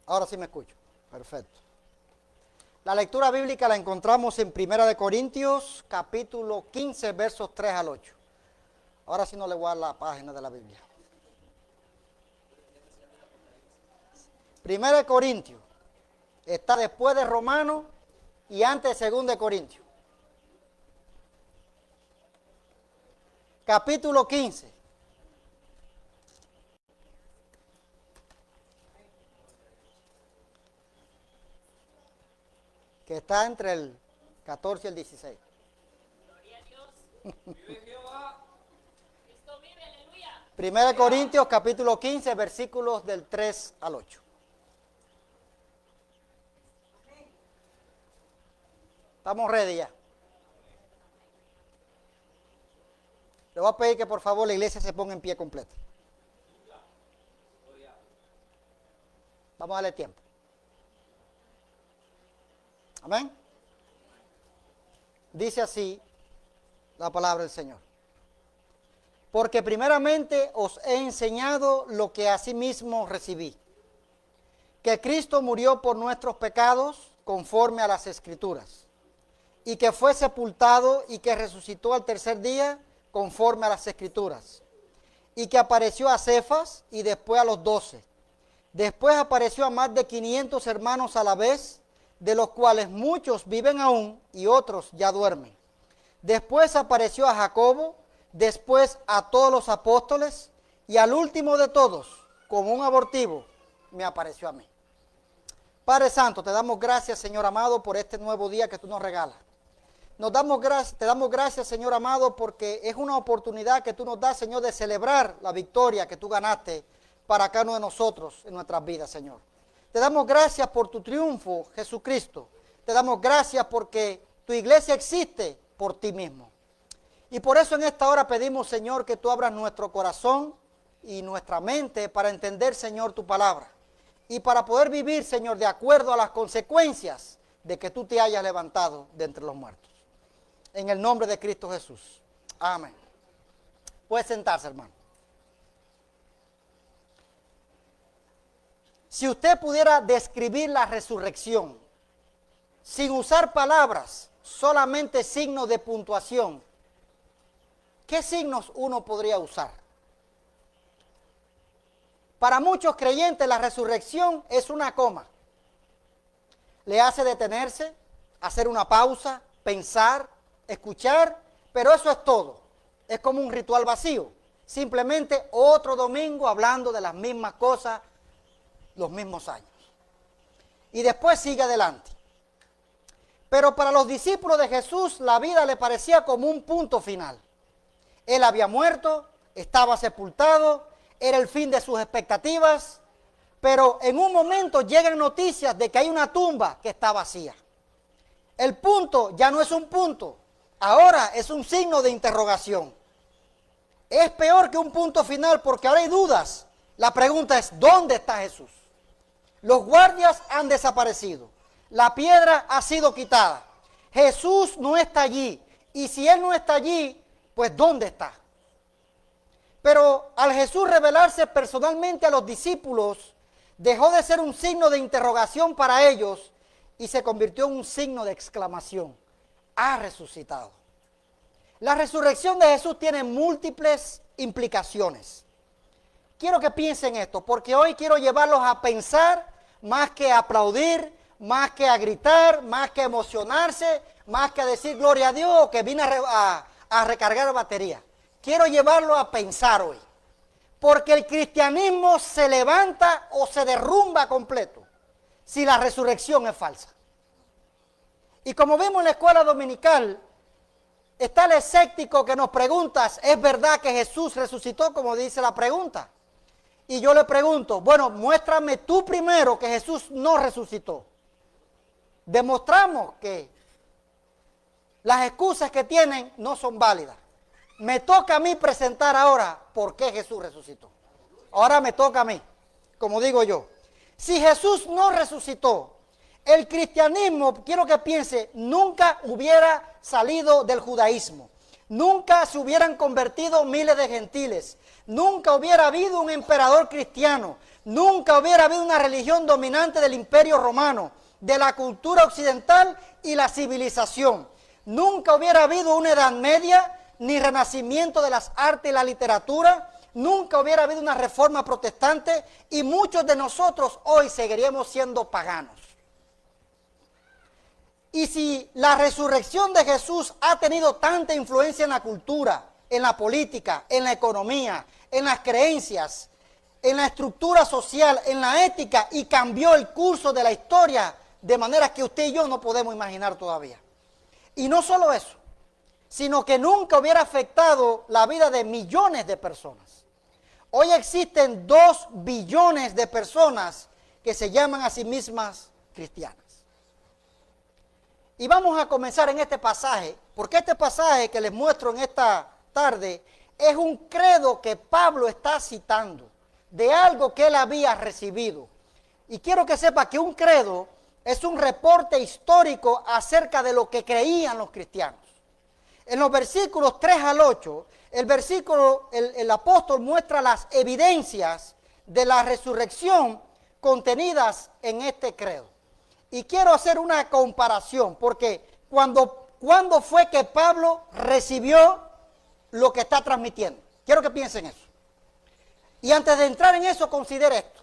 Ahora sí me escucho. Perfecto. La lectura bíblica la encontramos en Primera de Corintios, capítulo 15, versos 3 al 8. Ahora sí no le voy a dar la página de la Biblia. Primera de Corintios está después de Romanos y antes de Segunda de Corintios. Capítulo 15. Que está entre el 14 y el 16. Gloria a Dios. Vive Jehová. Cristo vive, aleluya. Primera de Corintios, capítulo 15, versículos del 3 al 8. Estamos ready ya. Le voy a pedir que por favor la iglesia se ponga en pie completa. Vamos a darle tiempo. Amén. Dice así la palabra del Señor. Porque primeramente os he enseñado lo que asimismo recibí, que Cristo murió por nuestros pecados conforme a las Escrituras, y que fue sepultado y que resucitó al tercer día conforme a las Escrituras, y que apareció a Cefas y después a los 12. Después apareció a más de 500 hermanos a la vez, de los cuales muchos viven aún y otros ya duermen. Después apareció a Jacobo, después a todos los apóstoles, y al último de todos, como un abortivo, me apareció a mí. Padre Santo, te damos gracias, Señor amado, por este nuevo día que tú nos regalas. Te damos gracias, Señor amado, porque es una oportunidad que tú nos das, Señor, de celebrar la victoria que tú ganaste para cada uno de nosotros en nuestras vidas, Señor. Te damos gracias por tu triunfo, Jesucristo. Te damos gracias porque tu iglesia existe por ti mismo. Y por eso en esta hora pedimos, Señor, que tú abras nuestro corazón y nuestra mente para entender, Señor, tu palabra. Y para poder vivir, Señor, de acuerdo a las consecuencias de que tú te hayas levantado de entre los muertos. En el nombre de Cristo Jesús. Amén. Puede sentarse, hermano. Si usted pudiera describir la resurrección sin usar palabras, solamente signos de puntuación, ¿qué signos uno podría usar? Para muchos creyentes la resurrección es una coma. Le hace detenerse, hacer una pausa, pensar, escuchar, pero eso es todo. Es como un ritual vacío. Simplemente otro domingo hablando de las mismas cosas, los mismos años. Y después sigue adelante. Pero para los discípulos de Jesús la vida le parecía como un punto final. Él había muerto, estaba sepultado, era el fin de sus expectativas, pero en un momento llegan noticias de que hay una tumba que está vacía. El punto ya no es un punto, ahora es un signo de interrogación. Es peor que un punto final porque ahora hay dudas. La pregunta es, ¿dónde está Jesús? Los guardias han desaparecido. La piedra ha sido quitada. Jesús no está allí. Y si Él no está allí, pues ¿dónde está? Pero al Jesús revelarse personalmente a los discípulos, dejó de ser un signo de interrogación para ellos y se convirtió en un signo de exclamación. Ha resucitado. La resurrección de Jesús tiene múltiples implicaciones. Quiero que piensen esto, porque hoy quiero llevarlos a pensar más que a aplaudir, más que a gritar, más que a emocionarse, más que a decir gloria a Dios o que vine a recargar batería. Quiero llevarlo a pensar hoy, porque el cristianismo se levanta o se derrumba completo si la resurrección es falsa. Y como vimos en la escuela dominical, está el escéptico que nos pregunta, ¿es verdad que Jesús resucitó como dice la pregunta? Y yo le pregunto, bueno, muéstrame tú primero que Jesús no resucitó. Demostramos que las excusas que tienen no son válidas. Me toca a mí presentar ahora por qué Jesús resucitó. Ahora me toca a mí, como digo yo. Si Jesús no resucitó, el cristianismo, quiero que piense, nunca hubiera salido del judaísmo. Nunca se hubieran convertido miles de gentiles. nunca hubiera habido un emperador cristiano, nunca hubiera habido una religión dominante del Imperio Romano, de la cultura occidental y la civilización. Nunca hubiera habido una Edad Media, ni renacimiento de las artes y la literatura. Nunca hubiera habido una reforma protestante y muchos de nosotros hoy seguiríamos siendo paganos. Y si la resurrección de Jesús ha tenido tanta influencia en la cultura, en la política, en la economía, en las creencias, en la estructura social, en la ética, y cambió el curso de la historia de manera que usted y yo no podemos imaginar todavía. Y no solo eso, sino que nunca hubiera afectado la vida de millones de personas. Hoy existen 2 billones de personas que se llaman a sí mismas cristianas. Y vamos a comenzar en este pasaje, porque este pasaje que les muestro en esta tarde es un credo que Pablo está citando de algo que él había recibido. Y quiero que sepa que un credo es un reporte histórico acerca de lo que creían los cristianos. En los versículos 3 al 8, el apóstol muestra las evidencias de la resurrección contenidas en este credo. Y quiero hacer una comparación, porque ¿cuándo fue que Pablo recibió lo que está transmitiendo? Quiero que piensen eso. Y antes de entrar en eso, considere esto.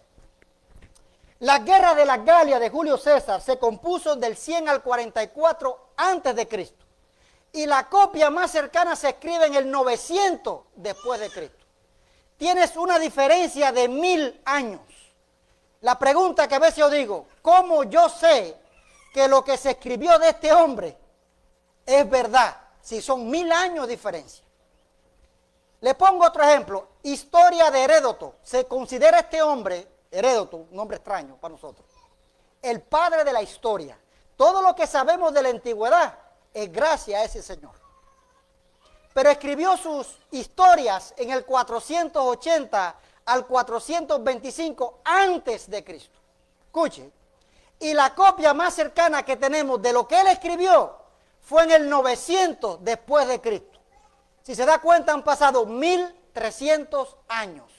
La guerra de la Galia de Julio César se compuso del 100 al 44 antes de Cristo. Y la copia más cercana se escribe en el 900 después de Cristo. Tienes una diferencia de 1000 años. La pregunta que a veces yo digo, ¿cómo yo sé que lo que se escribió de este hombre es verdad? Si son 1000 años de diferencia. Le pongo otro ejemplo, historia de Heródoto. Se considera este hombre, Heródoto, un nombre extraño para nosotros, el padre de la historia. Todo lo que sabemos de la antigüedad es gracias a ese señor. Pero escribió sus historias en el 480 al 425 antes de Cristo. Escuche, y la copia más cercana que tenemos de lo que él escribió fue en el 900 después de Cristo. Si se da cuenta, han pasado 1300 años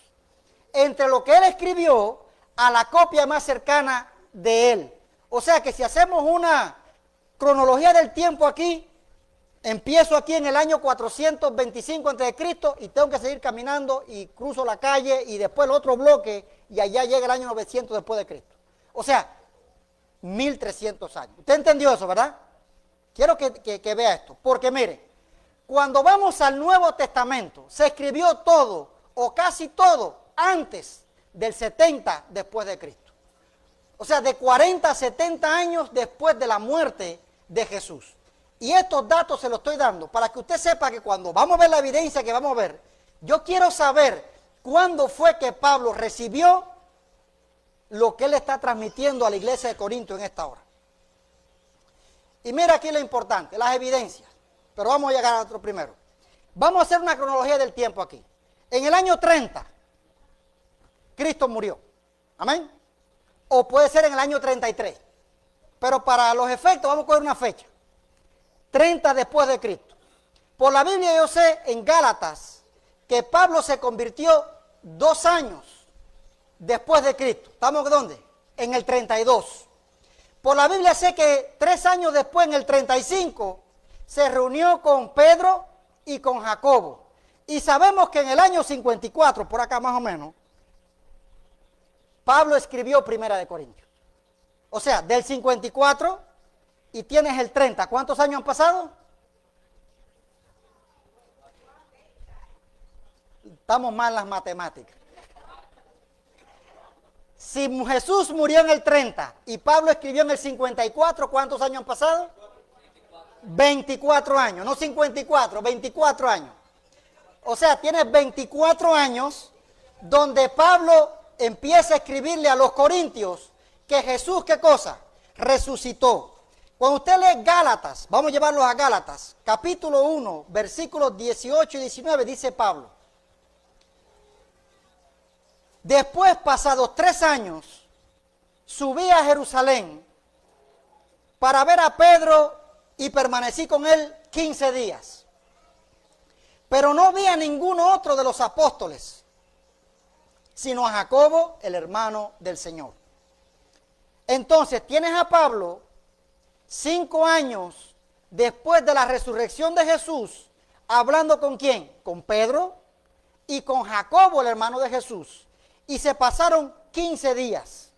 entre lo que él escribió a la copia más cercana de él. O sea que si hacemos una cronología del tiempo aquí, empiezo aquí en el año 425 a.C. y tengo que seguir caminando y cruzo la calle y después el otro bloque y allá llega el año 900 después de Cristo. O sea, 1300 años. ¿Usted entendió eso, verdad? Quiero que vea esto, porque mire, cuando vamos al Nuevo Testamento, se escribió todo o casi todo antes del 70 después de Cristo. O sea, de 40 a 70 años después de la muerte de Jesús. Y estos datos se los estoy dando para que usted sepa que cuando vamos a ver la evidencia que vamos a ver, yo quiero saber cuándo fue que Pablo recibió lo que él está transmitiendo a la iglesia de Corinto en esta hora. Y mira aquí lo importante, las evidencias. Pero vamos a llegar a otro primero. Vamos a hacer una cronología del tiempo aquí. En el año 30, Cristo murió. Amén. O puede ser en el año 33. Pero para los efectos vamos a coger una fecha. 30 después de Cristo. Por la Biblia yo sé en Gálatas que Pablo se convirtió 2 años después de Cristo. ¿Estamos dónde? En el 32. Por la Biblia sé que 3 años después, en el 35, se reunió con Pedro y con Jacobo. Y sabemos que en el año 54, por acá más o menos, Pablo escribió Primera de Corintios. O sea, del 54 y tienes el 30. ¿Cuántos años han pasado? Estamos mal en las matemáticas. Si Jesús murió en el 30 y Pablo escribió en el 54, ¿cuántos años han pasado? 24 años, no 54, 24 años. O sea, tienes 24 años donde Pablo empieza a escribirle a los corintios que Jesús, ¿qué cosa? Resucitó. Cuando usted lee Gálatas, vamos a llevarlos a Gálatas, capítulo 1, versículos 18 y 19, dice Pablo: después, pasados 3 años, subí a Jerusalén para ver a Pedro y permanecí con él 15 días. Pero no vi a ninguno otro de los apóstoles. sino a Jacobo, el hermano del Señor. Entonces, tienes a Pablo 5 años después de la resurrección de Jesús, hablando ¿con quién? Con Pedro y con Jacobo, el hermano de Jesús. Y se pasaron 15 días.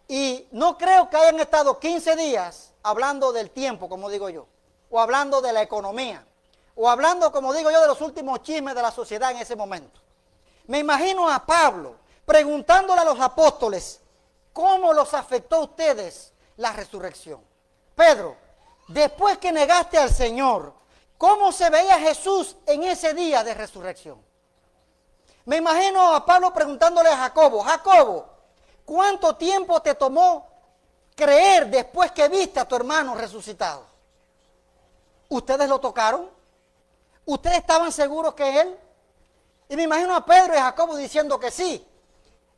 Y no creo que hayan estado 15 días hablando del tiempo, como digo yo, o hablando de la economía, o hablando, como digo yo, de los últimos chismes de la sociedad en ese momento. Me imagino a Pablo preguntándole a los apóstoles, ¿cómo los afectó a ustedes la resurrección? Pedro, después que negaste al Señor, ¿cómo se veía Jesús en ese día de resurrección? Me imagino a Pablo preguntándole a Jacobo, Jacobo, ¿cuánto tiempo te tomó creer después que viste a tu hermano resucitado? ¿Ustedes lo tocaron? ¿Ustedes estaban seguros que él? Y me imagino a Pedro y a Jacobo diciendo que sí.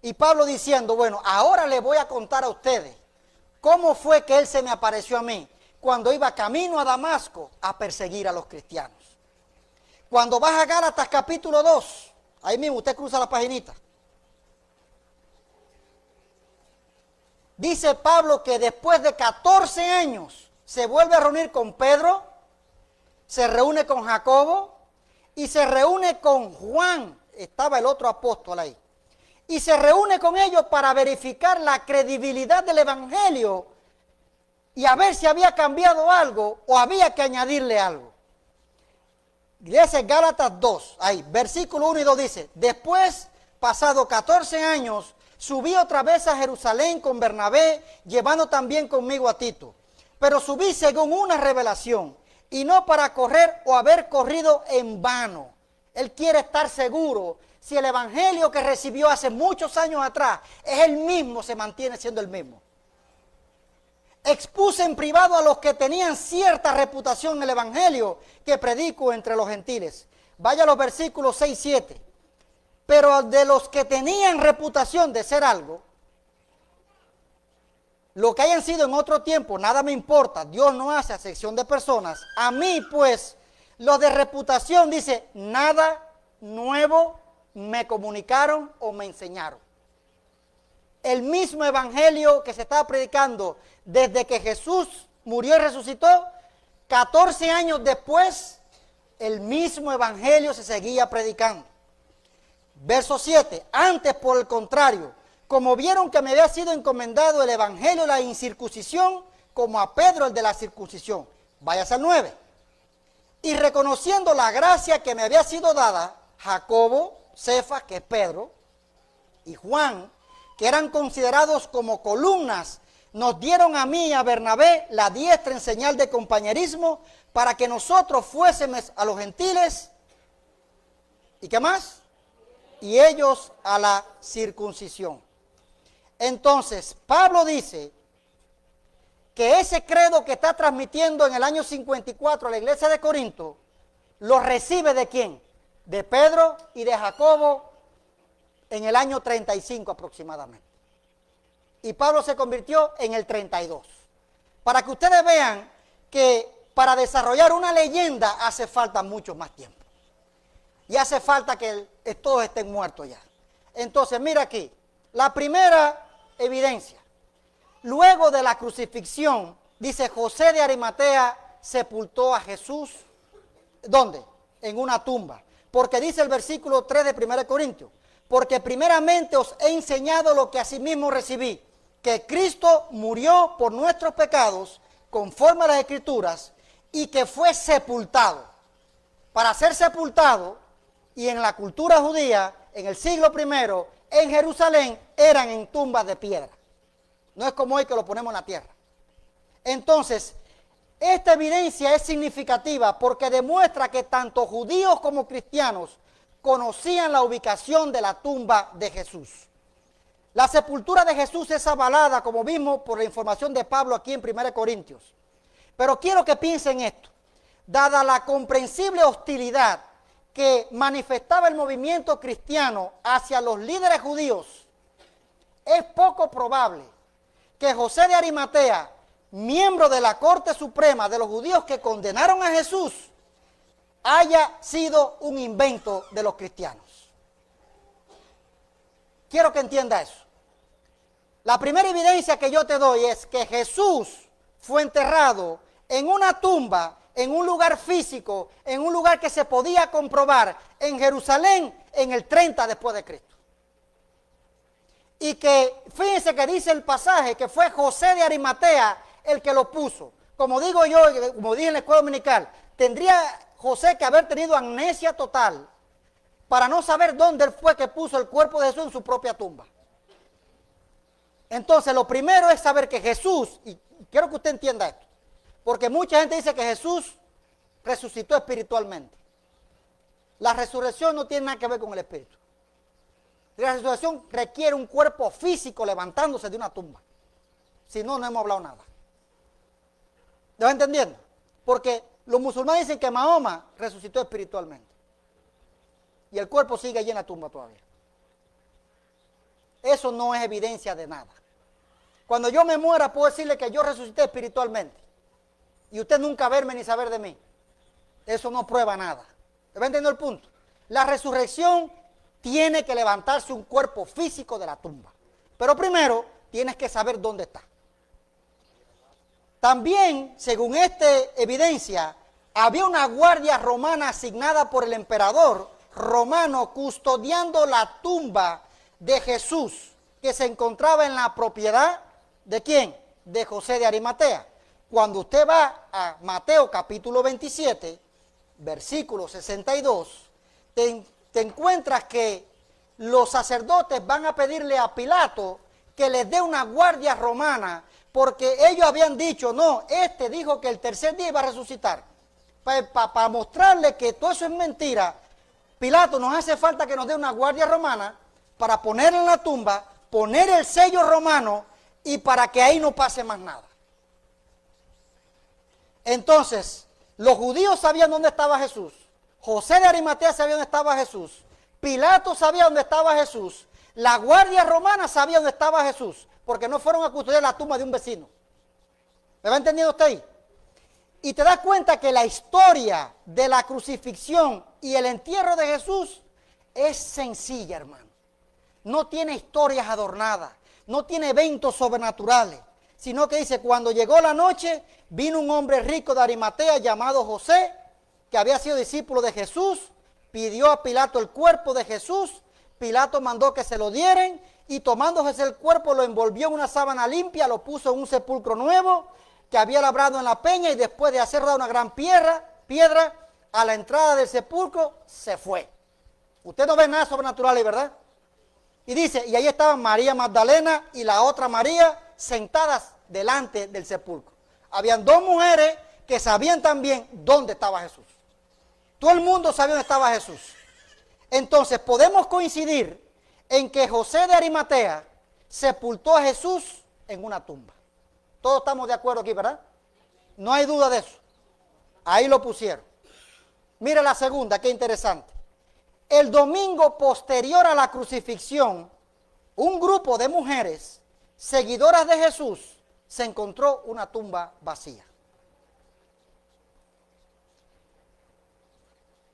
Y Pablo diciendo, bueno, ahora les voy a contar a ustedes cómo fue que él se me apareció a mí cuando iba camino a Damasco a perseguir a los cristianos. Cuando vas a Gálatas capítulo 2, ahí mismo usted cruza la paginita. Dice Pablo que después de 14 años se vuelve a reunir con Pedro, se reúne con Jacobo y se reúne con Juan, estaba el otro apóstol ahí, y se reúne con ellos para verificar la credibilidad del evangelio y a ver si había cambiado algo o había que añadirle algo. Dice Gálatas 2, ahí, versículo 1 y 2 dice, después, pasado 14 años, subí otra vez a Jerusalén con Bernabé, llevando también conmigo a Tito. Pero subí según una revelación, y no para correr o haber corrido en vano. Él quiere estar seguro si el evangelio que recibió hace muchos años atrás es el mismo, se mantiene siendo el mismo. Expuse en privado a los que tenían cierta reputación en el evangelio que predico entre los gentiles. Vaya a los versículos 6 y 7. Pero de los que tenían reputación de ser algo, lo que hayan sido en otro tiempo, nada me importa. Dios no hace acepción de personas. A mí, pues, los de reputación, dice, nada nuevo me comunicaron o me enseñaron. El mismo evangelio que se estaba predicando desde que Jesús murió y resucitó, 14 años después, el mismo evangelio se seguía predicando. Verso 7, antes por el contrario, como vieron que me había sido encomendado el evangelio de la incircuncisión, como a Pedro el de la circuncisión. Váyase al 9. Y reconociendo la gracia que me había sido dada, Jacobo, Cefas, que es Pedro, y Juan, que eran considerados como columnas, nos dieron a mí y a Bernabé la diestra en señal de compañerismo para que nosotros fuésemos a los gentiles. ¿Y qué más? Y ellos a la circuncisión. Entonces, Pablo dice que ese credo que está transmitiendo en el año 54 a la iglesia de Corinto, lo recibe ¿de quién? De Pedro y de Jacobo en el año 35 aproximadamente. Y Pablo se convirtió en el 32. Para que ustedes vean que para desarrollar una leyenda hace falta mucho más tiempo. Y hace falta que todos estén muertos ya. Entonces, mira aquí, la primera evidencia. Luego de la crucifixión, dice José de Arimatea sepultó a Jesús. ¿Dónde? En una tumba. Porque dice el versículo 3 de 1 Corintios, porque primeramente os he enseñado lo que asimismo recibí, que Cristo murió por nuestros pecados, conforme a las Escrituras, y que fue sepultado. Para ser sepultado, y en la cultura judía, en el siglo I, en Jerusalén, eran en tumbas de piedra. No es como hoy que lo ponemos en la tierra. Entonces, esta evidencia es significativa porque demuestra que tanto judíos como cristianos conocían la ubicación de la tumba de Jesús. La sepultura de Jesús es avalada, como vimos, por la información de Pablo aquí en 1 Corintios. Pero quiero que piensen esto. Dada la comprensible hostilidad que manifestaba el movimiento cristiano hacia los líderes judíos, es poco probable que José de Arimatea, miembro de la Corte Suprema de los judíos que condenaron a Jesús, haya sido un invento de los cristianos. Quiero que entienda eso. La primera evidencia que yo te doy es que Jesús fue enterrado en una tumba, en un lugar físico, en un lugar que se podía comprobar en Jerusalén en el 30 después de Cristo. Y que, fíjense que dice el pasaje que fue José de Arimatea el que lo puso. Como digo yo, como dije en la escuela dominical, tendría José que haber tenido amnesia total para no saber dónde él fue que puso el cuerpo de Jesús en su propia tumba. Entonces, lo primero es saber que Jesús, y quiero que usted entienda esto, porque mucha gente dice que Jesús resucitó espiritualmente. La resurrección no tiene nada que ver con el espíritu. La resurrección requiere un cuerpo físico levantándose de una tumba. Si no, no hemos hablado nada. ¿Lo va entendiendo? Porque los musulmanes dicen que Mahoma resucitó espiritualmente. Y el cuerpo sigue allí en la tumba todavía. Eso no es evidencia de nada. Cuando yo me muera puedo decirle que yo resucité espiritualmente. Y usted nunca verme ni saber de mí. Eso no prueba nada. ¿Me va entendiendo el punto? La resurrección tiene que levantarse un cuerpo físico de la tumba. Pero primero tienes que saber dónde está. También, según esta evidencia, había una guardia romana asignada por el emperador romano custodiando la tumba de Jesús, que se encontraba en la propiedad ¿de quién? De José de Arimatea. Cuando usted va a Mateo capítulo 27, versículo 62, te encuentras que los sacerdotes van a pedirle a Pilato que les dé una guardia romana, porque ellos habían dicho, no, este dijo que el tercer día iba a resucitar. Para mostrarle que todo eso es mentira, Pilato, nos hace falta que nos dé una guardia romana para ponerla en la tumba, poner el sello romano y para que ahí no pase más nada. Entonces, los judíos sabían dónde estaba Jesús, José de Arimatea sabía dónde estaba Jesús, Pilato sabía dónde estaba Jesús, la guardia romana sabía dónde estaba Jesús, porque no fueron a custodiar la tumba de un vecino. ¿Me va entendiendo usted ahí? Y te das cuenta que la historia de la crucifixión y el entierro de Jesús es sencilla, hermano. No tiene historias adornadas, no tiene eventos sobrenaturales, sino que dice, cuando llegó la noche, vino un hombre rico de Arimatea llamado José, que había sido discípulo de Jesús, pidió a Pilato el cuerpo de Jesús, Pilato mandó que se lo dieran, y tomando Jesús el cuerpo lo envolvió en una sábana limpia, lo puso en un sepulcro nuevo, que había labrado en la peña, y después de hacer rodar una gran piedra, a la entrada del sepulcro, se fue. Usted no ve nada sobrenatural ahí, ¿verdad? Y dice, y ahí estaban María Magdalena y la otra María sentadas delante del sepulcro. Habían dos mujeres que sabían también dónde estaba Jesús. Todo el mundo sabía dónde estaba Jesús. Entonces podemos coincidir en que José de Arimatea sepultó a Jesús en una tumba. Todos estamos de acuerdo aquí, ¿verdad? No hay duda de eso. Ahí lo pusieron. Mire la segunda, qué interesante. El domingo posterior a la crucifixión, un grupo de mujeres, seguidoras de Jesús, se encontró una tumba vacía.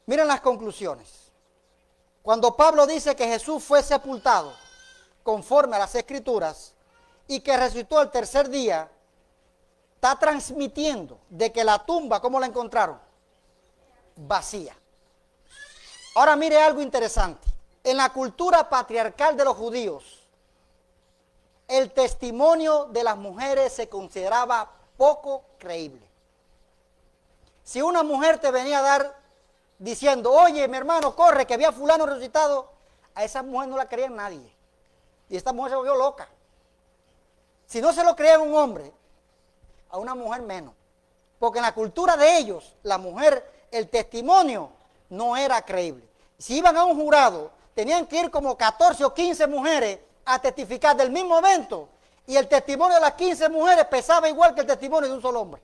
Miren las conclusiones. Cuando Pablo dice que Jesús fue sepultado conforme a las Escrituras y que resucitó el tercer día, está transmitiendo de que la tumba, ¿cómo la encontraron? Vacía. Ahora mire algo interesante. En la cultura patriarcal de los judíos, el testimonio de las mujeres se consideraba poco creíble. Si una mujer te venía a dar diciendo, oye, mi hermano, corre, que había fulano resucitado, a esa mujer no la creía nadie. Y esta mujer se volvió loca. Si no se lo creía un hombre, a una mujer menos. Porque en la cultura de ellos, la mujer, el testimonio no era creíble. Si iban a un jurado, tenían que ir como 14 o 15 mujeres a testificar del mismo evento. Y el testimonio de las 15 mujeres pesaba igual que el testimonio de un solo hombre.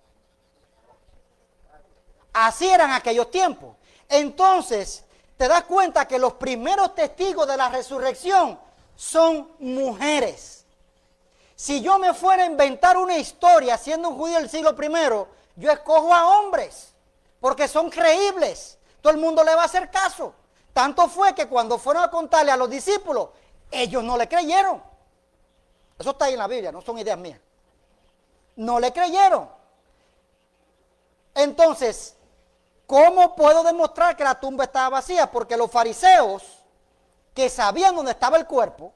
Así eran aquellos tiempos. Entonces, te das cuenta que los primeros testigos de la resurrección son mujeres. Si yo me fuera a inventar una historia siendo un judío del siglo I, yo escojo a hombres, porque son creíbles. Todo el mundo le va a hacer caso. Tanto fue que cuando fueron a contarle a los discípulos, Ellos no le creyeron. Eso está ahí en la Biblia, no son ideas mías. No le creyeron. Entonces, ¿cómo puedo demostrar que la tumba estaba vacía? Porque los fariseos, que sabían dónde estaba el cuerpo,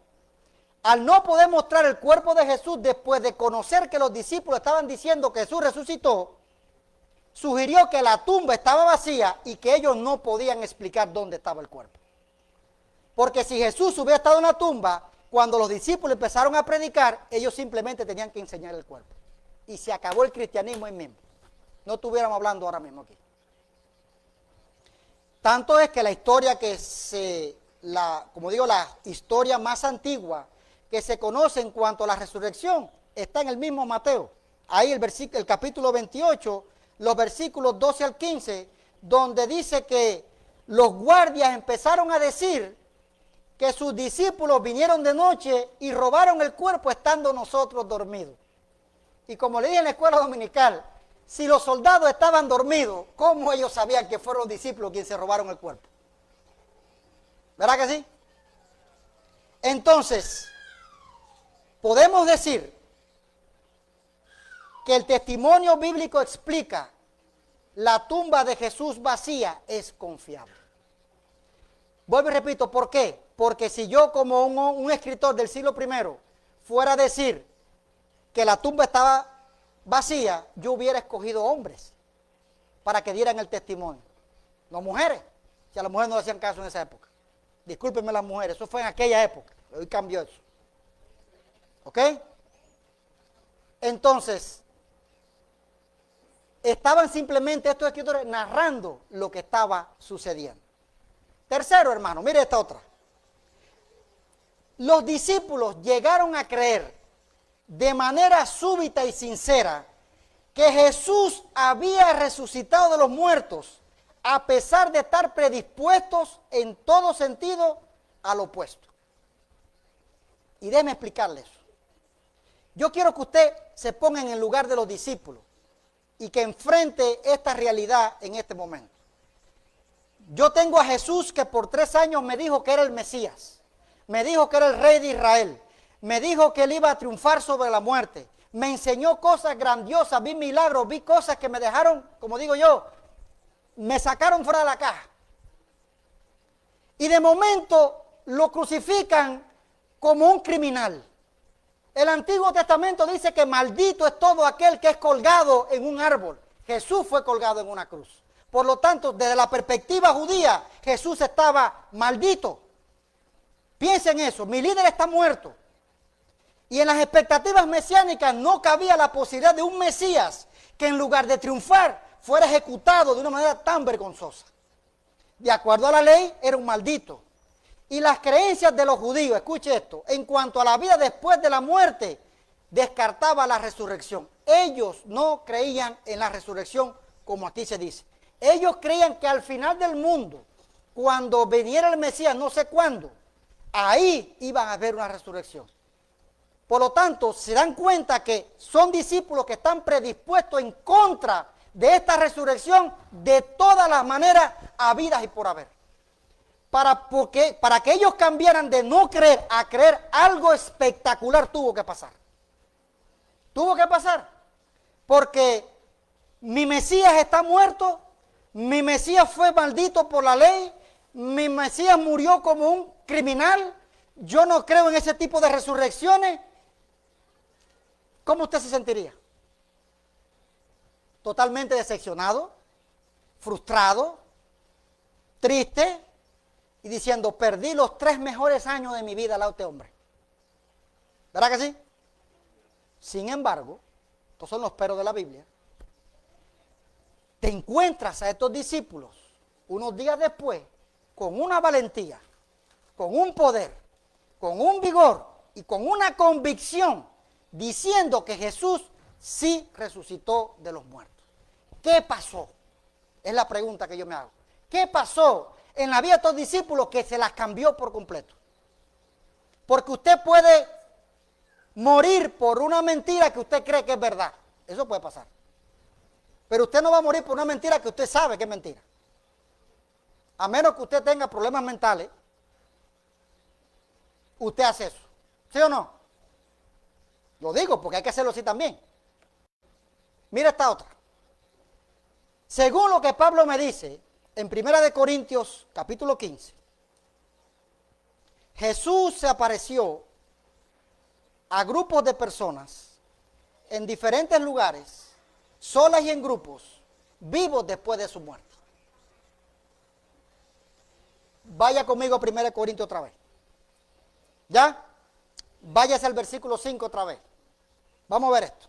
al no poder mostrar el cuerpo de Jesús después de conocer que los discípulos estaban diciendo que Jesús resucitó, sugirió que la tumba estaba vacía y que ellos no podían explicar dónde estaba el cuerpo. Porque si Jesús hubiera estado en la tumba, cuando los discípulos empezaron a predicar, ellos simplemente tenían que enseñar el cuerpo. Y se acabó el cristianismo ahí mismo. No estuviéramos hablando ahora mismo aquí. Tanto es que la historia como digo, la historia más antigua que se conoce en cuanto a la resurrección está en el mismo Mateo. Ahí el capítulo 28, los versículos 12 al 15, donde dice que los guardias empezaron a decir que sus discípulos vinieron de noche y robaron el cuerpo estando nosotros dormidos. Y como le dije en la escuela dominical, si los soldados estaban dormidos, ¿cómo ellos sabían que fueron los discípulos quienes se robaron el cuerpo? ¿Verdad que sí? Entonces, podemos decir que el testimonio bíblico explica la tumba de Jesús vacía es confiable. Vuelvo y repito, ¿por qué? Porque si yo como un escritor del siglo I fuera a decir que la tumba estaba vacía, yo hubiera escogido hombres para que dieran el testimonio, no mujeres, si a las mujeres no le hacían caso en esa época. Discúlpenme las mujeres, eso fue en aquella época, hoy cambió eso. ¿Ok? Entonces, estaban simplemente estos escritores narrando lo que estaba sucediendo. Tercero, hermano, mire esta otra. Los discípulos llegaron a creer de manera súbita y sincera que Jesús había resucitado de los muertos, a pesar de estar predispuestos en todo sentido al opuesto. Y déjeme explicarle eso. Yo quiero que usted se ponga en el lugar de los discípulos y que enfrente esta realidad en este momento. Yo tengo a Jesús que por 3 años me dijo que era el Mesías, me dijo que era el rey de Israel, me dijo que él iba a triunfar sobre la muerte, me enseñó cosas grandiosas, vi milagros, vi cosas que me dejaron, como digo yo, me sacaron fuera de la caja. Y de momento lo crucifican como un criminal. El Antiguo Testamento dice que maldito es todo aquel que es colgado en un árbol. Jesús fue colgado en una cruz. Por lo tanto, desde la perspectiva judía, Jesús estaba maldito. Piensen eso, mi líder está muerto. Y en las expectativas mesiánicas no cabía la posibilidad de un Mesías que en lugar de triunfar fuera ejecutado de una manera tan vergonzosa. De acuerdo a la ley, era un maldito. Y las creencias de los judíos, escuche esto, en cuanto a la vida después de la muerte, descartaba la resurrección. Ellos no creían en la resurrección como aquí se dice. Ellos creían que al final del mundo, cuando viniera el Mesías, no sé cuándo, ahí iban a haber una resurrección. Por lo tanto, se dan cuenta que son discípulos que están predispuestos en contra de esta resurrección de todas las maneras habidas y por haber. Para que ellos cambiaran de no creer a creer, algo espectacular tuvo que pasar. Tuvo que pasar. Porque mi Mesías está muerto, mi Mesías fue maldito por la ley, mi Mesías murió como un criminal, yo no creo en ese tipo de resurrecciones. ¿Cómo usted se sentiría? Totalmente decepcionado, frustrado, triste y diciendo, perdí los 3 mejores años de mi vida al lado de este hombre. ¿Verdad que sí? Sin embargo, estos son los peros de la Biblia, te encuentras a estos discípulos unos días después con una valentía, con un poder, con un vigor y con una convicción diciendo que Jesús sí resucitó de los muertos. ¿Qué pasó? Es la pregunta que yo me hago. ¿Qué pasó en la vida de estos discípulos que se las cambió por completo? Porque usted puede morir por una mentira que usted cree que es verdad. Eso puede pasar. Pero usted no va a morir por una mentira que usted sabe que es mentira. A menos que usted tenga problemas mentales usted hace eso. ¿Sí o no? Lo digo porque hay que hacerlo así también. Mira esta otra. Según lo que Pablo me dice en 1 Corintios capítulo 15, Jesús se apareció a grupos de personas en diferentes lugares, solas y en grupos, vivos después de su muerte. Vaya conmigo a 1 Corintios otra vez. ¿Ya? Váyase al versículo 5 otra vez. Vamos a ver esto.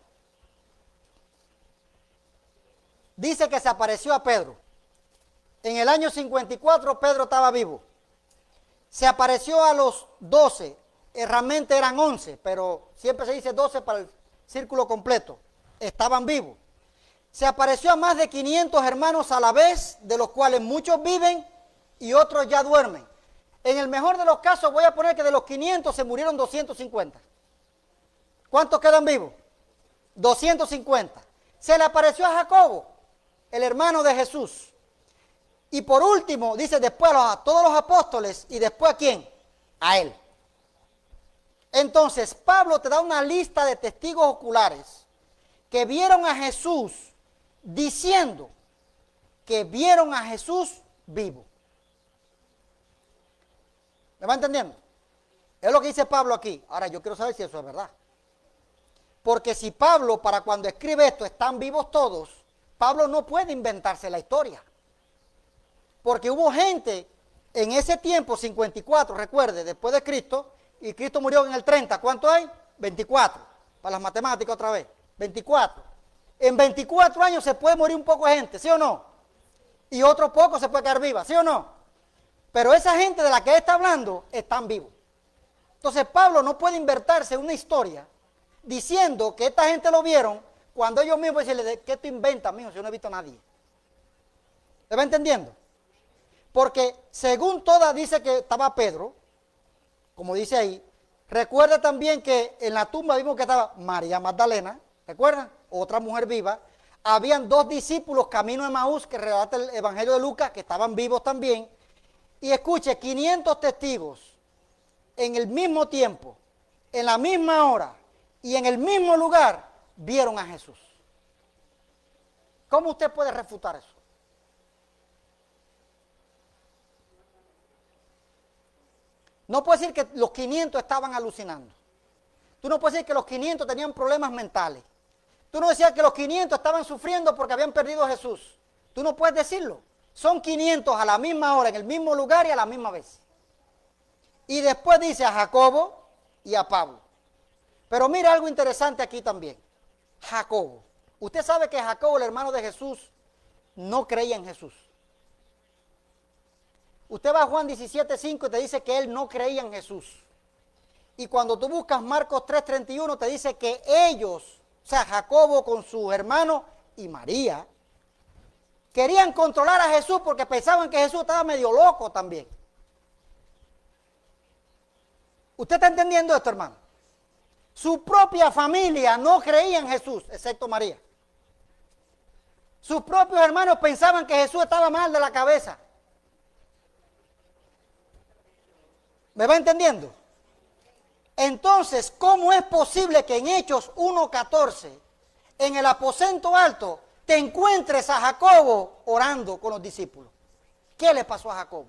Dice que se apareció a Pedro. En el año 54 Pedro estaba vivo. Se apareció a los 12. Realmente eran 11, pero siempre se dice 12 para el círculo completo. Estaban vivos. Se apareció a más de 500 hermanos a la vez, de los cuales muchos viven y otros ya duermen. En el mejor de los casos voy a poner que de los 500 se murieron 250. ¿Cuántos quedan vivos? 250. Se le apareció a Jacobo, el hermano de Jesús. Y por último, dice después a todos los apóstoles y después ¿a quién? A él. Entonces, Pablo te da una lista de testigos oculares que vieron a Jesús diciendo que vieron a Jesús vivo. ¿Me va entendiendo? Es lo que dice Pablo aquí. Ahora, yo quiero saber si eso es verdad. Porque si Pablo, para cuando escribe esto, están vivos todos, Pablo no puede inventarse la historia. Porque hubo gente en ese tiempo, 54, recuerde, después de Cristo, y Cristo murió en el 30. ¿Cuánto hay? 24. Para las matemáticas otra vez. 24. En 24 años se puede morir un poco de gente, ¿sí o no? Y otro poco se puede quedar viva, ¿sí o no? Pero esa gente de la que él está hablando están vivos. Entonces Pablo no puede inventarse una historia diciendo que esta gente lo vieron cuando ellos mismos dicen, ¿qué tú inventas, mijo? Si yo no he visto a nadie. ¿Me va entendiendo? Porque según todas dice que estaba Pedro, como dice ahí. Recuerda también que en la tumba vimos que estaba María Magdalena, ¿recuerdan? Otra mujer viva. Habían 2 discípulos camino de Maús, que relata el Evangelio de Lucas, que estaban vivos también. Y escuche, 500 testigos en el mismo tiempo, en la misma hora y en el mismo lugar vieron a Jesús. ¿Cómo usted puede refutar eso? No puede decir que los 500 estaban alucinando. Tú no puedes decir que los 500 tenían problemas mentales. Tú no decías que los 500 estaban sufriendo porque habían perdido a Jesús. Tú no puedes decirlo. Son 500 a la misma hora, en el mismo lugar y a la misma vez. Y después dice a Jacobo y a Pablo. Pero mira algo interesante aquí también. Jacobo. Usted sabe que Jacobo, el hermano de Jesús, no creía en Jesús. Usted va a Juan 17:5 y te dice que él no creía en Jesús. Y cuando tú buscas Marcos 3:31 te dice que ellos, o sea, Jacobo con su hermano y María, querían controlar a Jesús porque pensaban que Jesús estaba medio loco también. ¿Usted está entendiendo esto, hermano? Su propia familia no creía en Jesús, excepto María. Sus propios hermanos pensaban que Jesús estaba mal de la cabeza. ¿Me va entendiendo? Entonces, ¿cómo es posible que en Hechos 1:14, en el aposento alto, te encuentres a Jacobo orando con los discípulos? ¿Qué le pasó a Jacobo?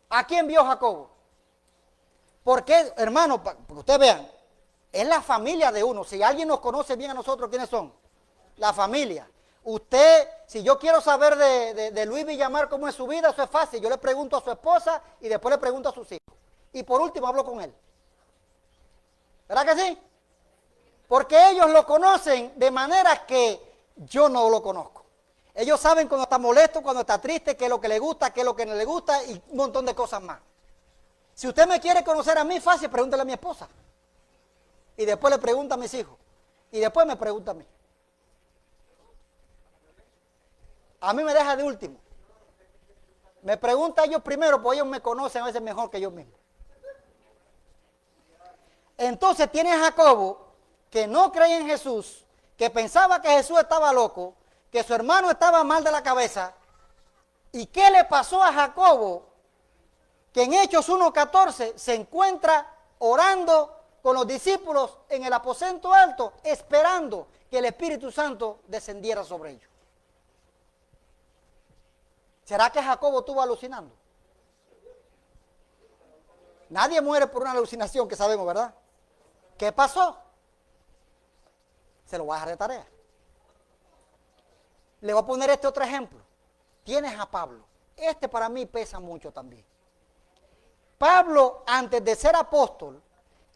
¿A quién vio Jacobo? Porque, hermano, para que ustedes vean, es la familia de uno. Si alguien nos conoce bien a nosotros, ¿quiénes son? La familia. Usted, si yo quiero saber de Luis Villamar cómo es su vida, eso es fácil. Yo le pregunto a su esposa y después le pregunto a sus hijos. Y por último hablo con él. ¿Verdad que sí? Porque ellos lo conocen de manera que yo no lo conozco. Ellos saben cuando está molesto, cuando está triste, qué es lo que le gusta, qué es lo que no le gusta y un montón de cosas más. Si usted me quiere conocer a mí, fácil, pregúntele a mi esposa. Y después le pregunta a mis hijos. Y después me pregunta a mí. A mí me deja de último. Me pregunta a ellos primero, porque ellos me conocen a veces mejor que yo mismo. Entonces tiene a Jacobo, que no creía en Jesús, que pensaba que Jesús estaba loco, que su hermano estaba mal de la cabeza. ¿Y qué le pasó a Jacobo que en Hechos 1:14 se encuentra orando con los discípulos en el aposento alto, esperando que el Espíritu Santo descendiera sobre ellos. ¿Será que Jacobo estuvo alucinando? Nadie muere por una alucinación que sabemos, ¿verdad? ¿Qué pasó? Se lo voy a dejar de tarea. Le voy a poner este otro ejemplo. Tienes a Pablo. Este para mí pesa mucho también. Pablo, antes de ser apóstol,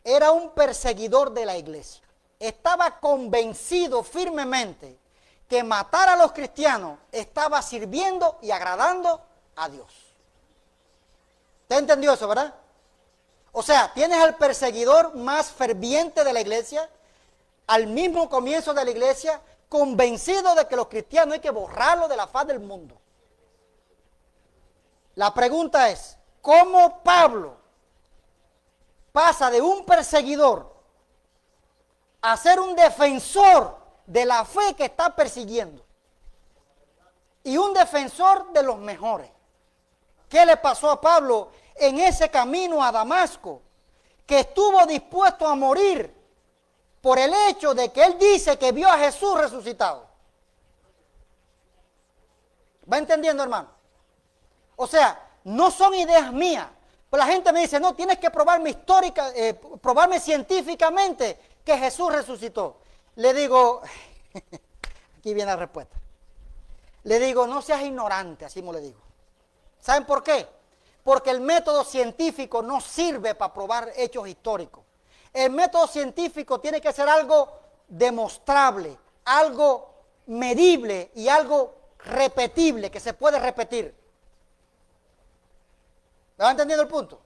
era un perseguidor de la iglesia. Estaba convencido firmemente que matar a los cristianos estaba sirviendo y agradando a Dios. ¿Usted entendió eso, verdad? O sea, tienes al perseguidor más ferviente de la iglesia, al mismo comienzo de la iglesia, convencido de que los cristianos hay que borrarlos de la faz del mundo. La pregunta es, ¿cómo Pablo pasa de un perseguidor a ser un defensor de la fe que está persiguiendo? Y un defensor de los mejores. ¿Qué le pasó a Pablo en ese camino a Damasco? Que estuvo dispuesto a morir por el hecho de que él dice que vio a Jesús resucitado. ¿Va entendiendo, hermano? O sea, no son ideas mías. Pero la gente me dice, no, tienes que probarme científicamente que Jesús resucitó. Le digo, aquí viene la respuesta. Le digo, no seas ignorante, así me le digo. ¿Saben por qué? Porque el método científico no sirve para probar hechos históricos. El método científico tiene que ser algo demostrable, algo medible y algo repetible, que se puede repetir. ¿Me va entendiendo el punto?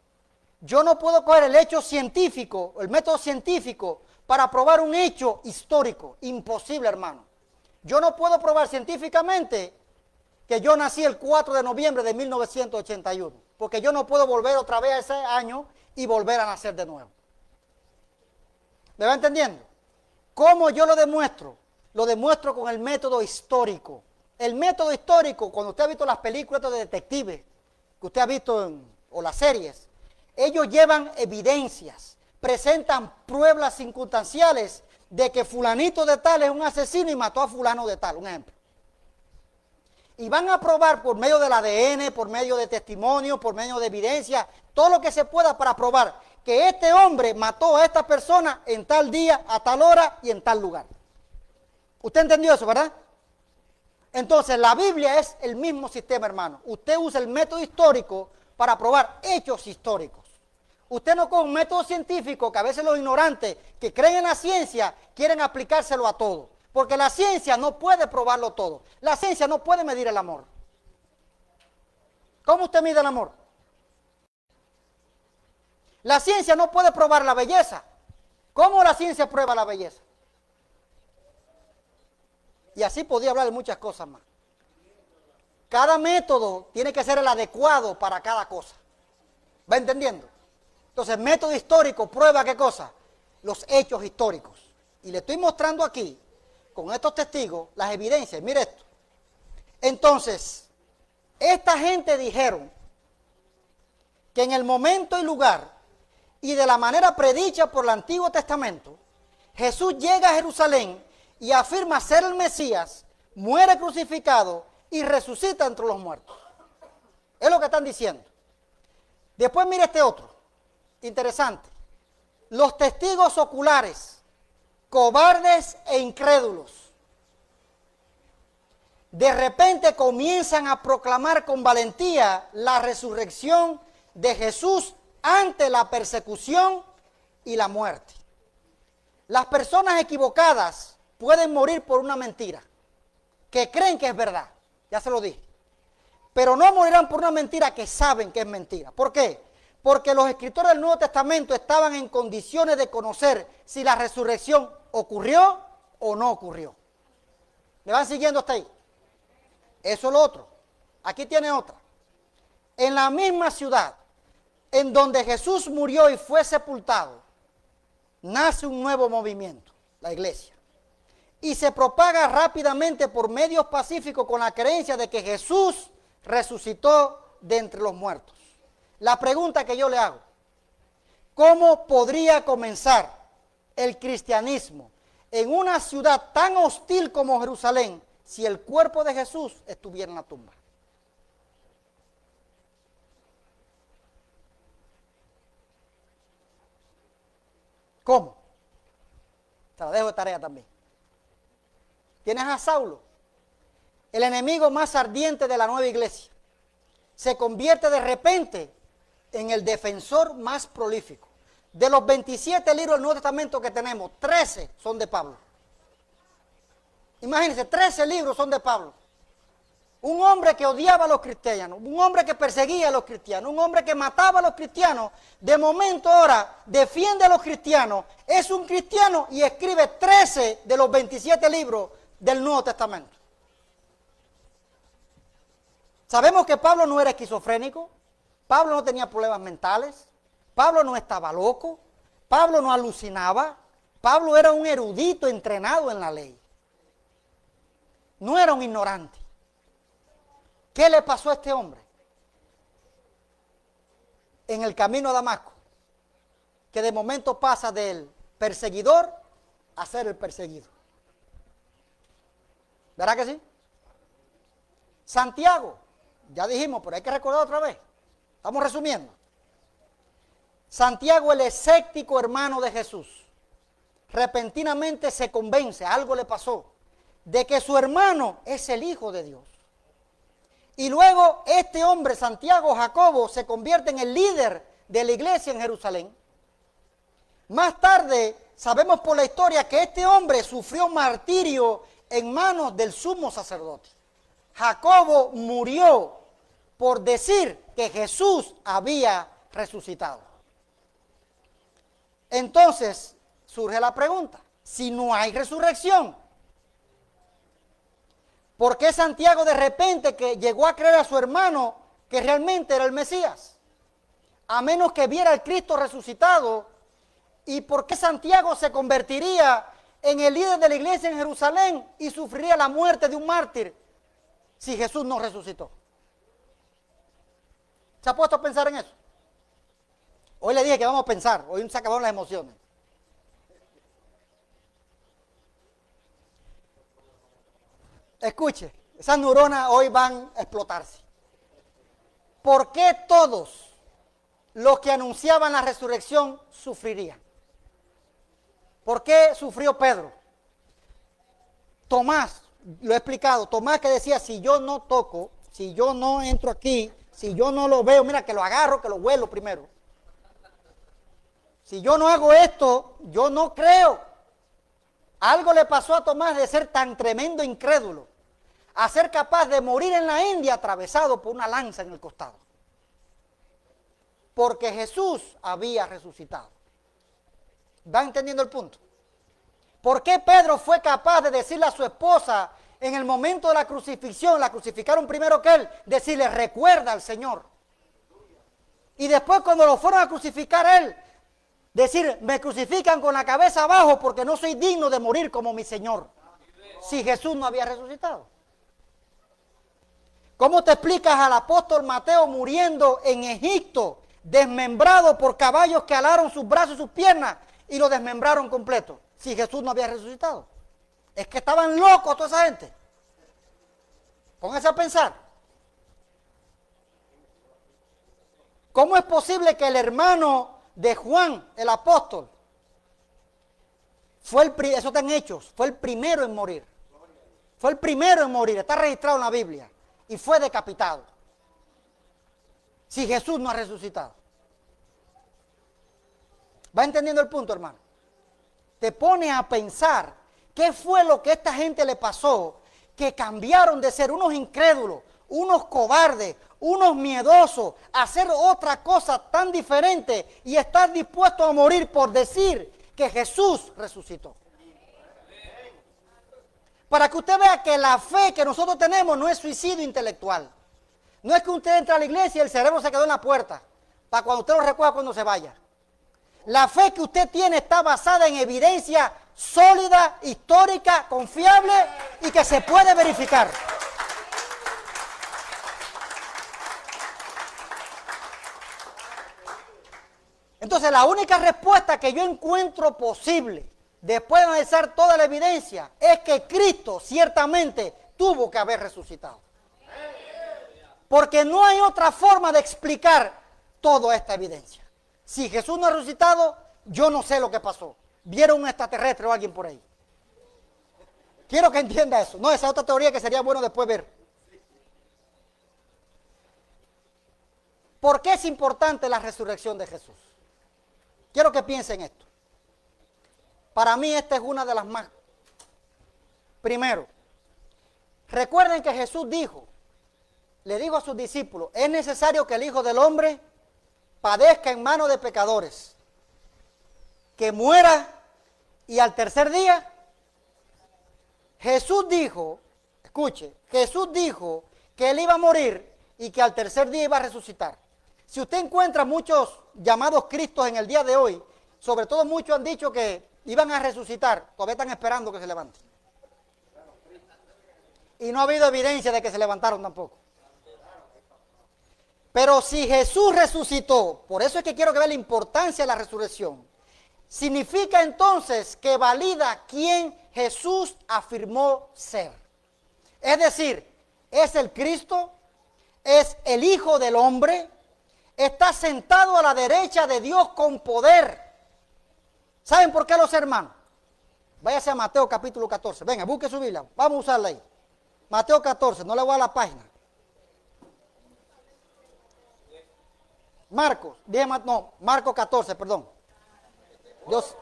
Yo no puedo coger el hecho científico, el método científico, para probar un hecho histórico. Imposible, hermano. Yo no puedo probar científicamente que yo nací el 4 de noviembre de 1981, porque yo no puedo volver otra vez a ese año y volver a nacer de nuevo. ¿Me va entendiendo? ¿Cómo yo lo demuestro? Lo demuestro con el método histórico. El método histórico, cuando usted ha visto las películas de detectives, que usted ha visto o las series, ellos llevan evidencias, presentan pruebas circunstanciales de que fulanito de tal es un asesino y mató a fulano de tal, un ejemplo. Y van a probar por medio del ADN, por medio de testimonio, por medio de evidencia, todo lo que se pueda para probar que este hombre mató a esta persona en tal día, a tal hora y en tal lugar. ¿Usted entendió eso, verdad? Entonces, la Biblia es el mismo sistema, hermano. Usted usa el método histórico para probar hechos históricos. Usted no coge un método científico que a veces los ignorantes que creen en la ciencia quieren aplicárselo a todo. Porque la ciencia no puede probarlo todo. La ciencia no puede medir el amor. ¿Cómo usted mide el amor? La ciencia no puede probar la belleza. ¿Cómo la ciencia prueba la belleza? Y así podía hablar de muchas cosas más. Cada método tiene que ser el adecuado para cada cosa. ¿Va entendiendo? Entonces, el método histórico prueba ¿qué cosa? Los hechos históricos. Y le estoy mostrando aquí, con estos testigos, las evidencias. Mire esto. Entonces, esta gente dijeron que en el momento y lugar y de la manera predicha por el Antiguo Testamento, Jesús llega a Jerusalén y afirma ser el Mesías, muere crucificado y resucita entre los muertos. Es lo que están diciendo. Después mire este otro, interesante. Los testigos oculares, cobardes e incrédulos, de repente comienzan a proclamar con valentía la resurrección de Jesús ante la persecución y la muerte. Las personas equivocadas pueden morir por una mentira, que creen que es verdad, ya se lo dije. Pero no morirán por una mentira que saben que es mentira. ¿Por qué? Porque los escritores del Nuevo Testamento estaban en condiciones de conocer si la resurrección ocurrió o no ocurrió. ¿Me van siguiendo hasta ahí? Eso es lo otro. Aquí tiene otra. En la misma ciudad en donde Jesús murió y fue sepultado, nace un nuevo movimiento, la iglesia. Y se propaga rápidamente por medios pacíficos con la creencia de que Jesús resucitó de entre los muertos. La pregunta que yo le hago, ¿cómo podría comenzar el cristianismo en una ciudad tan hostil como Jerusalén si el cuerpo de Jesús estuviera en la tumba? ¿Cómo? Te la dejo de tarea también. Tienes a Saulo, el enemigo más ardiente de la nueva iglesia. Se convierte de repente en el defensor más prolífico. De los 27 libros del Nuevo Testamento que tenemos, 13 son de Pablo. Imagínense, 13 libros son de Pablo. Un hombre que odiaba a los cristianos, un hombre que perseguía a los cristianos, un hombre que mataba a los cristianos, de momento ahora defiende a los cristianos, es un cristiano y escribe 13 de los 27 libros del Nuevo Testamento. Sabemos que Pablo no era esquizofrénico, Pablo no tenía problemas mentales, Pablo no estaba loco, Pablo no alucinaba, Pablo era un erudito entrenado en la ley. No era un ignorante. ¿Qué le pasó a este hombre? En el camino a Damasco, que de momento pasa del perseguidor a ser el perseguido. ¿Verdad que sí? Santiago, ya dijimos, pero hay que recordar otra vez. Estamos resumiendo. Santiago, el escéptico hermano de Jesús, repentinamente se convence, algo le pasó, de que su hermano es el Hijo de Dios. Y luego este hombre, Santiago Jacobo, se convierte en el líder de la iglesia en Jerusalén. Más tarde, sabemos por la historia que este hombre sufrió martirio en manos del sumo sacerdote. Jacobo murió por decir que Jesús había resucitado. Entonces, surge la pregunta, si no hay resurrección, ¿por qué Santiago de repente que llegó a creer a su hermano que realmente era el Mesías? A menos que viera al Cristo resucitado. ¿Y por qué Santiago se convertiría en el líder de la iglesia en Jerusalén y sufriría la muerte de un mártir si Jesús no resucitó? ¿Se ha puesto a pensar en eso? Hoy le dije que vamos a pensar, hoy se acabaron las emociones. Escuche, esas neuronas hoy van a explotarse. ¿Por qué todos los que anunciaban la resurrección sufrirían? ¿Por qué sufrió Pedro? Tomás, lo he explicado, Tomás que decía, si yo no toco, si yo no entro aquí, si yo no lo veo, mira que lo agarro, que lo huelo primero. Si yo no hago esto, yo no creo. Algo le pasó a Tomás de ser tan tremendo incrédulo, a ser capaz de morir en la India atravesado por una lanza en el costado. Porque Jesús había resucitado. ¿Va entendiendo el punto? ¿Por qué Pedro fue capaz de decirle a su esposa en el momento de la crucifixión, la crucificaron primero que él, decirle recuerda al Señor? Y después cuando lo fueron a crucificar a él, decir, me crucifican con la cabeza abajo porque no soy digno de morir como mi Señor. Si Jesús no había resucitado. ¿Cómo te explicas al apóstol Mateo muriendo en Egipto, desmembrado por caballos que alaron sus brazos y sus piernas y lo desmembraron completo? Si Jesús no había resucitado. Es que estaban locos toda esa gente. Póngase a pensar. ¿Cómo es posible que el hermano de Juan, el apóstol, eso está en Hechos, fue el primero en morir? Fue el primero en morir, está registrado en la Biblia. Y fue decapitado. Si Jesús no ha resucitado. ¿Va entendiendo el punto, hermano? Te pone a pensar qué fue lo que a esta gente le pasó, que cambiaron de ser unos incrédulos, unos cobardes, unos miedosos, a hacer otra cosa tan diferente y estar dispuestos a morir por decir que Jesús resucitó. Para que usted vea que la fe que nosotros tenemos no es suicidio intelectual. No es que usted entre a la iglesia y el cerebro se quedó en la puerta, para cuando usted lo recuerda cuando se vaya. La fe que usted tiene está basada en evidencia sólida, histórica, confiable y que se puede verificar. Entonces la única respuesta que yo encuentro posible, después de analizar toda la evidencia, es que Cristo ciertamente tuvo que haber resucitado. Porque no hay otra forma de explicar toda esta evidencia. Si Jesús no ha resucitado, yo no sé lo que pasó. Vieron un extraterrestre o alguien por ahí. Quiero que entienda eso. No, esa es otra teoría que sería bueno después ver. ¿Por qué es importante la resurrección de Jesús? Quiero que piensen esto. Para mí esta es una de las más. Primero, recuerden que Jesús le dijo a sus discípulos, es necesario que el Hijo del Hombre padezca en manos de pecadores, que muera y al tercer día. Jesús dijo, escuche, Jesús dijo que él iba a morir y que al tercer día iba a resucitar. Si usted encuentra muchos llamados Cristos en el día de hoy, sobre todo muchos han dicho que iban a resucitar, todavía están esperando que se levanten. Y no ha habido evidencia de que se levantaron tampoco. Pero si Jesús resucitó, por eso es que quiero que vean la importancia de la resurrección, significa entonces que valida quién Jesús afirmó ser. Es decir, es el Cristo, es el Hijo del Hombre, está sentado a la derecha de Dios con poder. ¿Saben por qué, los hermanos? Váyase a Mateo capítulo 14. Venga, busque su Biblia, vamos a usarla ahí. Mateo 14, no le voy a la página. Marcos 14, perdón. Dios.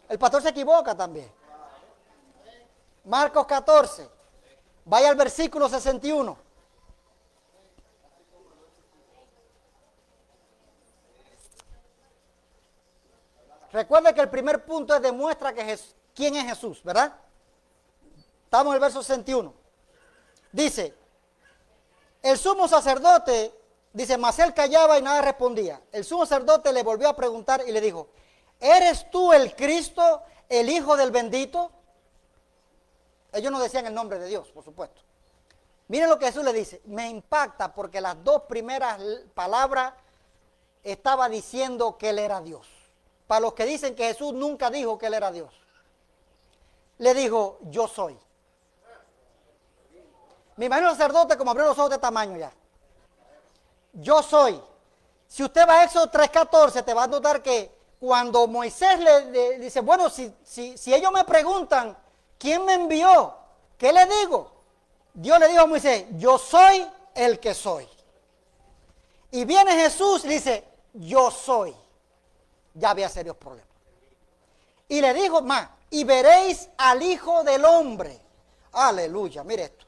El pastor se equivoca también. Marcos 14. Vaya al versículo 61. Recuerde que el primer punto es demuestra que quién es Jesús, ¿verdad? Estamos en el verso 61. Dice, el sumo sacerdote, dice, mas él callaba y nada respondía. El sumo sacerdote le volvió a preguntar y le dijo, ¿eres tú el Cristo, el Hijo del bendito? Ellos no decían el nombre de Dios, por supuesto. Miren lo que Jesús le dice. Me impacta porque las dos primeras palabras estaba diciendo que él era Dios. Para los que dicen que Jesús nunca dijo que él era Dios. Le dijo, yo soy. Me imagino el sacerdote como abrió los ojos de tamaño ya. Yo soy. Si usted va a Éxodo 3:14, te va a notar que cuando Moisés le dice, bueno, si ellos me preguntan, ¿quién me envió? ¿Qué le digo? Dios le dijo a Moisés, yo soy el que soy. Y viene Jesús y dice, yo soy. Ya había serios problemas. Y le dijo más, y veréis al Hijo del Hombre. Aleluya, mire esto.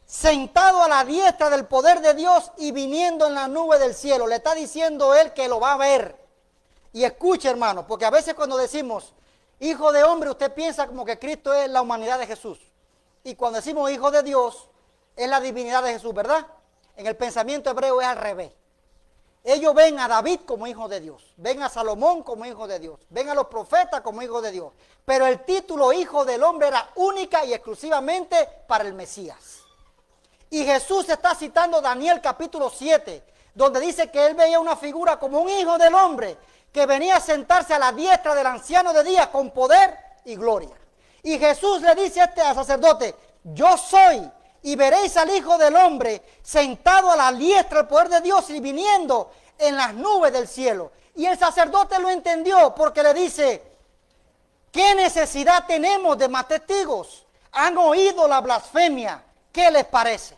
Sentado a la diestra del poder de Dios y viniendo en la nube del cielo. Le está diciendo él que lo va a ver. Y escuche, hermano, porque a veces cuando decimos Hijo de Hombre, usted piensa como que Cristo es la humanidad de Jesús. Y cuando decimos Hijo de Dios, es la divinidad de Jesús, ¿verdad? En el pensamiento hebreo es al revés. Ellos ven a David como hijo de Dios, ven a Salomón como hijo de Dios, ven a los profetas como hijo de Dios. Pero el título Hijo del Hombre era única y exclusivamente para el Mesías. Y Jesús está citando Daniel capítulo 7, donde dice que él veía una figura como un hijo del hombre que venía a sentarse a la diestra del anciano de días con poder y gloria. Y Jesús le dice al sacerdote, yo soy, y veréis al Hijo del Hombre sentado a la diestra del poder de Dios y viniendo en las nubes del cielo. Y el sacerdote lo entendió porque le dice, ¿qué necesidad tenemos de más testigos? Han oído la blasfemia, ¿qué les parece?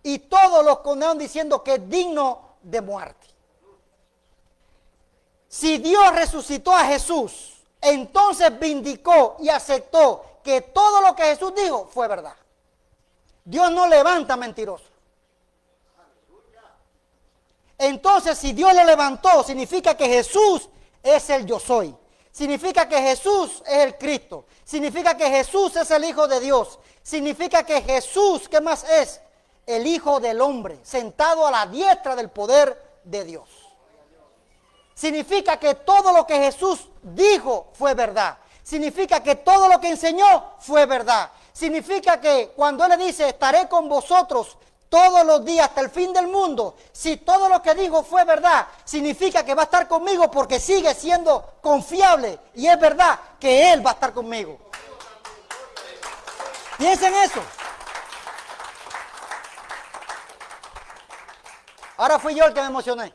Y todos los condenaron diciendo que es digno de muerte. Si Dios resucitó a Jesús, entonces vindicó y aceptó que todo lo que Jesús dijo fue verdad. Dios no levanta mentirosos. Entonces, si Dios lo levantó, significa que Jesús es el yo soy. Significa que Jesús es el Cristo. Significa que Jesús es el Hijo de Dios. Significa que Jesús, ¿qué más es? El Hijo del Hombre, sentado a la diestra del poder de Dios. Significa que todo lo que Jesús dijo fue verdad. Significa que todo lo que enseñó fue verdad. Significa que cuando Él le dice, estaré con vosotros todos los días hasta el fin del mundo, si todo lo que dijo fue verdad, significa que va a estar conmigo porque sigue siendo confiable y es verdad que Él va a estar conmigo. Piensen eso. Ahora fui yo el que me emocioné.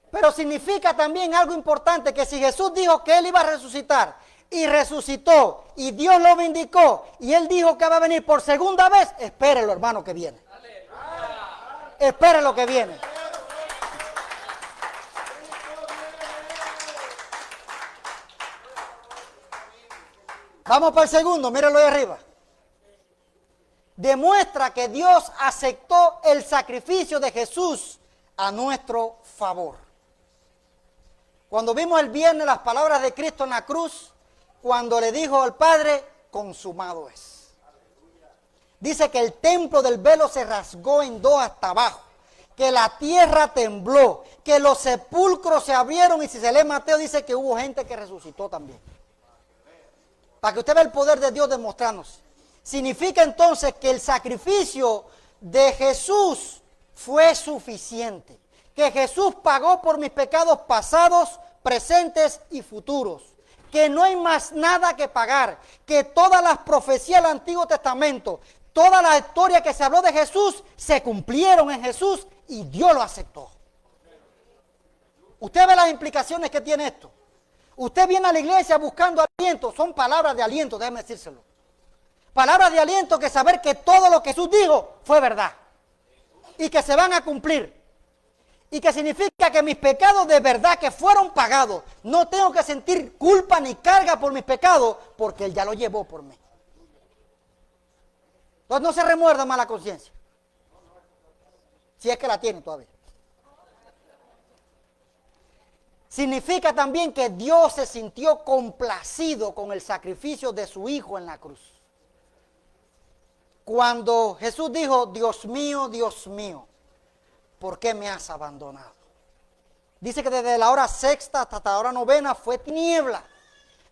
Pero significa también algo importante, que si Jesús dijo que Él iba a resucitar y resucitó y Dios lo vindicó y Él dijo que va a venir por segunda vez, espérelo, hermano, que viene. Espere lo que viene. Vamos para el segundo, mírenlo ahí arriba. Demuestra que Dios aceptó el sacrificio de Jesús a nuestro favor. Cuando vimos el viernes las palabras de Cristo en la cruz, cuando le dijo al Padre, consumado es. Dice que el templo del velo se rasgó en dos hasta abajo, que la tierra tembló, que los sepulcros se abrieron y si se lee Mateo dice que hubo gente que resucitó también. Para que usted vea el poder de Dios demostrándose. Significa entonces que el sacrificio de Jesús fue suficiente. Que Jesús pagó por mis pecados pasados, presentes y futuros. Que no hay más nada que pagar. Que todas las profecías del Antiguo Testamento, toda la historia que se habló de Jesús, se cumplieron en Jesús y Dios lo aceptó. Usted ve las implicaciones que tiene esto. Usted viene a la iglesia buscando aliento. Son palabras de aliento, déjeme decírselo. Palabras de aliento, que saber que todo lo que Jesús dijo fue verdad. Y que se van a cumplir. Y que significa que mis pecados de verdad que fueron pagados. No tengo que sentir culpa ni carga por mis pecados, porque Él ya lo llevó por mí. Entonces no se remuerda más la conciencia. Si es que la tiene todavía. Significa también que Dios se sintió complacido con el sacrificio de su Hijo en la cruz. Cuando Jesús dijo, Dios mío, ¿por qué me has abandonado? Dice que desde la hora sexta hasta la hora novena fue tiniebla.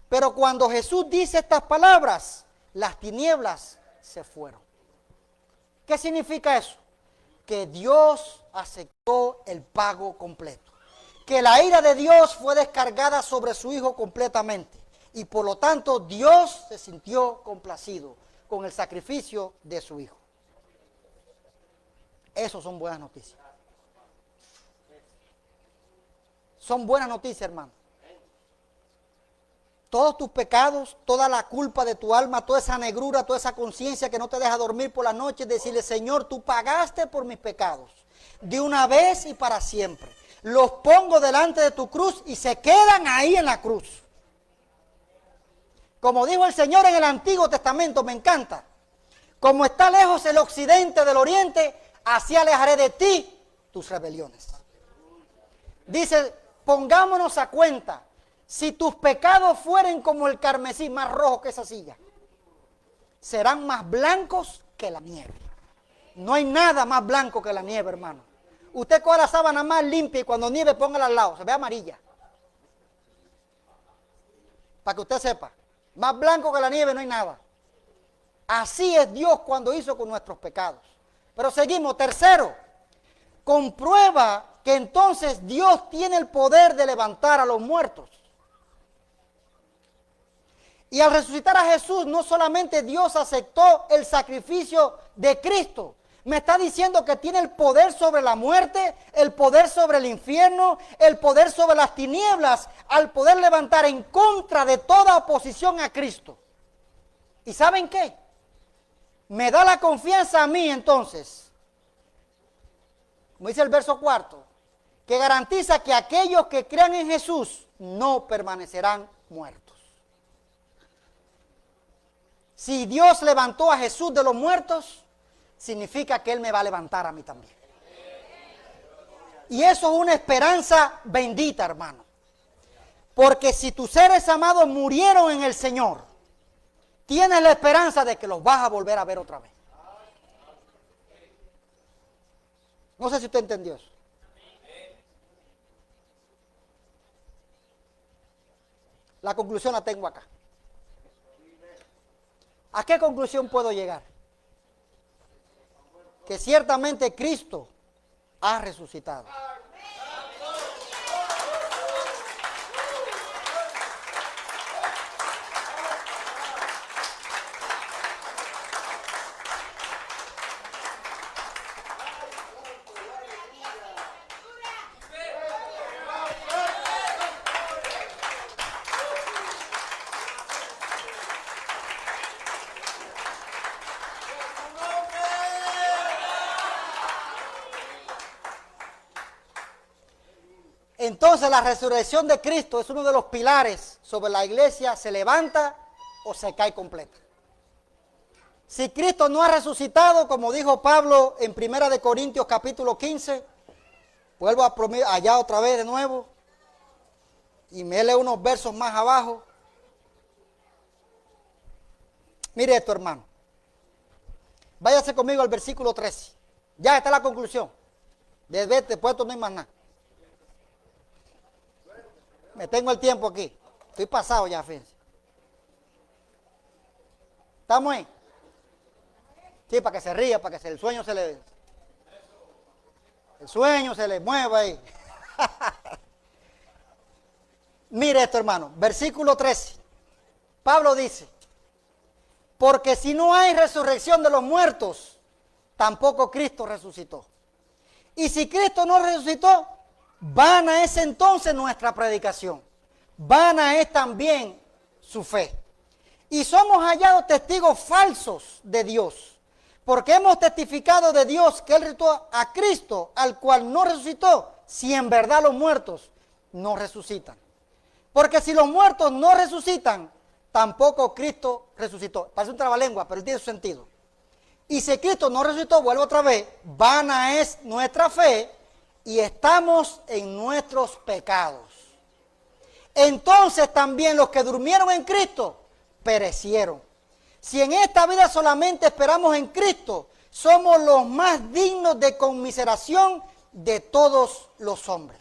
Pero cuando Jesús dice estas palabras, las tinieblas se fueron. ¿Qué significa eso? Que Dios aceptó el pago completo. Que la ira de Dios fue descargada sobre su Hijo completamente. Y por lo tanto Dios se sintió complacido con el sacrificio de su Hijo. Eso son buenas noticias. Son buenas noticias, hermano. Todos tus pecados, toda la culpa de tu alma, toda esa negrura, toda esa conciencia que no te deja dormir por la noche, decirle, Señor, tú pagaste por mis pecados, de una vez y para siempre. Los pongo delante de tu cruz y se quedan ahí en la cruz. Como dijo el Señor en el Antiguo Testamento, me encanta. Como está lejos el occidente del oriente, así alejaré de ti tus rebeliones. Dice, pongámonos a cuenta, si tus pecados fueren como el carmesí, más rojo que esa silla, serán más blancos que la nieve. No hay nada más blanco que la nieve, hermano. Usted coge la sábana más limpia y cuando nieve póngala al lado, se ve amarilla. Para que usted sepa, más blanco que la nieve no hay nada. Así es Dios cuando hizo con nuestros pecados. Pero seguimos, tercero, comprueba que entonces Dios tiene el poder de levantar a los muertos. Y al resucitar a Jesús, no solamente Dios aceptó el sacrificio de Cristo, me está diciendo que tiene el poder sobre la muerte, el poder sobre el infierno, el poder sobre las tinieblas, al poder levantar en contra de toda oposición a Cristo. ¿Y saben qué? Me da la confianza a mí entonces, como dice el verso 4, que garantiza que aquellos que crean en Jesús no permanecerán muertos. Si Dios levantó a Jesús de los muertos, significa que Él me va a levantar a mí también. Y eso es una esperanza bendita, hermano. Porque si tus seres amados murieron en el Señor, tienes la esperanza de que los vas a volver a ver otra vez. No sé si usted entendió eso. La conclusión la tengo acá. ¿A qué conclusión puedo llegar? que ciertamente Cristo ha resucitado. Entonces la resurrección de Cristo es uno de los pilares sobre la iglesia, se levanta o se cae completa. Si Cristo no ha resucitado, como dijo Pablo en 1 Corintios capítulo 15, vuelvo allá otra vez de nuevo y me lee unos versos más abajo. Mire esto, hermano. Váyase conmigo al versículo 13. Ya está la conclusión. Después de esto no hay más nada. Me tengo el tiempo aquí. Estoy pasado ya, fíjense. ¿Estamos ahí? Sí, para que se ría, para que el sueño se le... El sueño se le mueva ahí. Mire esto, hermano. Versículo 13. Pablo dice, porque si no hay resurrección de los muertos, tampoco Cristo resucitó. Y si Cristo no resucitó, vana es entonces nuestra predicación, vana es también su fe. Y somos hallados testigos falsos de Dios, porque hemos testificado de Dios que Él resucitó a Cristo, al cual no resucitó, si en verdad los muertos no resucitan. Porque si los muertos no resucitan, tampoco Cristo resucitó. Parece un trabalengua, pero tiene su sentido. Y si Cristo no resucitó, vuelvo otra vez, vana es nuestra fe, y estamos en nuestros pecados. Entonces también los que durmieron en Cristo perecieron. Si en esta vida solamente esperamos en Cristo, somos los más dignos de conmiseración de todos los hombres.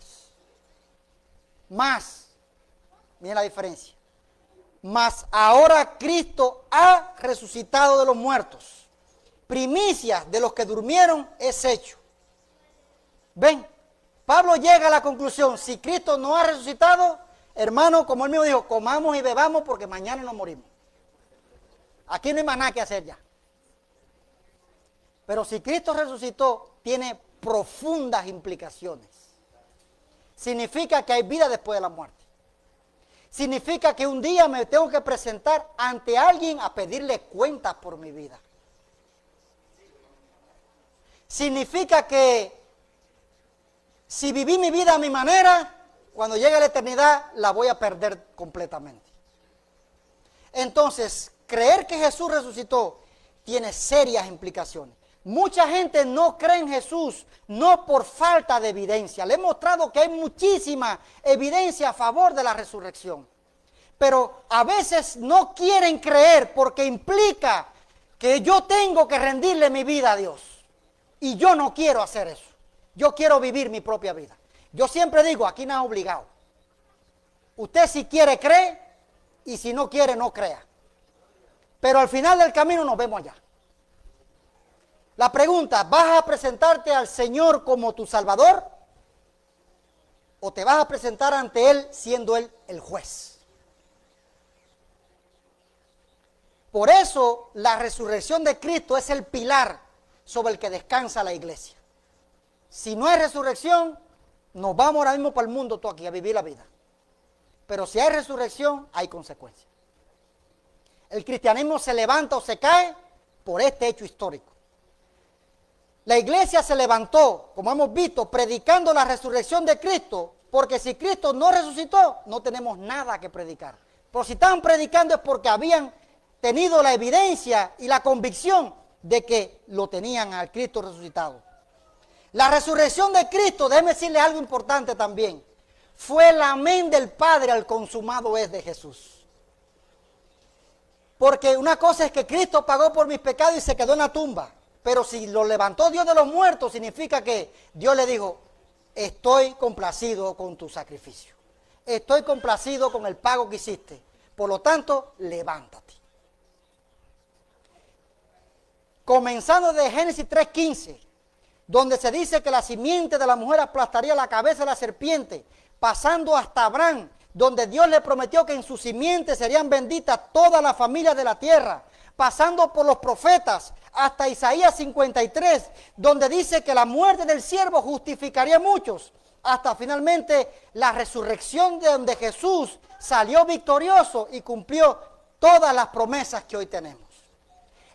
Más, miren la diferencia. Mas ahora Cristo ha resucitado de los muertos. Primicias de los que durmieron es hecho. Ven, Pablo llega a la conclusión, si Cristo no ha resucitado, hermano, como él mismo dijo, comamos y bebamos porque mañana nos morimos. Aquí no hay más nada que hacer ya. Pero si Cristo resucitó, tiene profundas implicaciones. Significa que hay vida después de la muerte. Significa que un día me tengo que presentar ante alguien a pedirle cuentas por mi vida. Significa que si viví mi vida a mi manera, cuando llegue la eternidad la voy a perder completamente. Entonces, creer que Jesús resucitó tiene serias implicaciones. Mucha gente no cree en Jesús, no por falta de evidencia. Le he mostrado que hay muchísima evidencia a favor de la resurrección. Pero a veces no quieren creer porque implica que yo tengo que rendirle mi vida a Dios. Y yo no quiero hacer eso. Yo quiero vivir mi propia vida. Yo siempre digo, aquí no es obligado. Usted si quiere cree y si no quiere no crea. Pero al final del camino nos vemos allá. La pregunta, ¿vas a presentarte al Señor como tu Salvador? ¿O te vas a presentar ante Él siendo Él el juez? Por eso la resurrección de Cristo es el pilar sobre el que descansa la iglesia. Si no hay resurrección, nos vamos ahora mismo para el mundo todo aquí a vivir la vida. Pero si hay resurrección, hay consecuencias. El cristianismo se levanta o se cae por este hecho histórico. La iglesia se levantó, como hemos visto, predicando la resurrección de Cristo, porque si Cristo no resucitó, no tenemos nada que predicar. Pero si estaban predicando es porque habían tenido la evidencia y la convicción de que lo tenían al Cristo resucitado. La resurrección de Cristo, déjeme decirle algo importante también, fue el amén del Padre al consumado es de Jesús. Porque una cosa es que Cristo pagó por mis pecados y se quedó en la tumba. Pero si lo levantó Dios de los muertos, significa que Dios le dijo, estoy complacido con tu sacrificio. Estoy complacido con el pago que hiciste. Por lo tanto, levántate. comenzando de Génesis 3:15, donde se dice que la simiente de la mujer aplastaría la cabeza de la serpiente, pasando hasta Abraham, donde Dios le prometió que en su simiente serían benditas todas las familias de la tierra, pasando por los profetas hasta Isaías 53, donde dice que la muerte del siervo justificaría a muchos, hasta finalmente la resurrección, de donde Jesús salió victorioso y cumplió todas las promesas que hoy tenemos.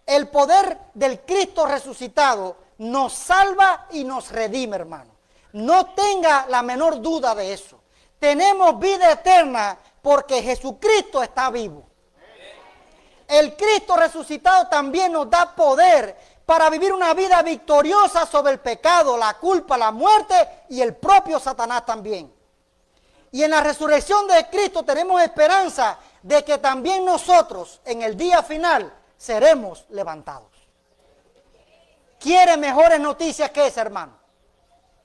El poder del Cristo resucitado nos salva y nos redime, hermano. No tenga la menor duda de eso. Tenemos vida eterna porque Jesucristo está vivo. El Cristo resucitado también nos da poder para vivir una vida victoriosa sobre el pecado, la culpa, la muerte y el propio Satanás también. Y en la resurrección de Cristo tenemos esperanza de que también nosotros en el día final seremos levantados. ¿Quiere mejores noticias que esa, hermano?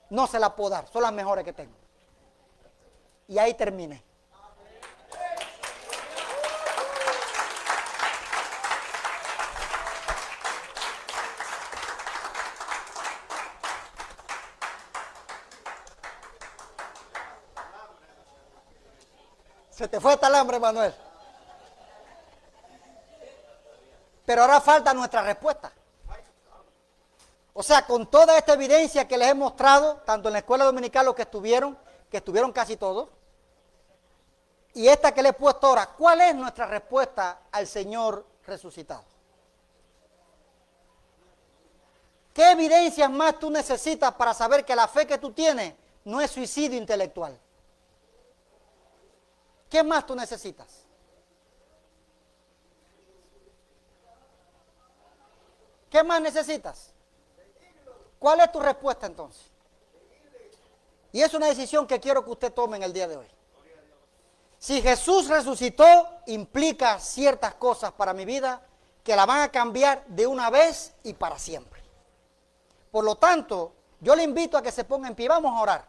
No se las puedo dar, son las mejores que tengo. Y ahí terminé. Se te fue hasta el hambre, Manuel. Pero ahora falta nuestra respuesta. O sea, con toda esta evidencia que les he mostrado, tanto en la escuela dominical los que estuvieron casi todos, y esta que les he puesto ahora, ¿cuál es nuestra respuesta al Señor resucitado? ¿Qué evidencias más tú necesitas para saber que la fe que tú tienes no es suicidio intelectual? ¿Qué más tú necesitas? ¿Qué más necesitas? ¿Cuál es tu respuesta entonces? Y es una decisión que quiero que usted tome en el día de hoy. Si Jesús resucitó, implica ciertas cosas para mi vida que la van a cambiar de una vez y para siempre. Por lo tanto, yo le invito a que se ponga en pie. Vamos a orar.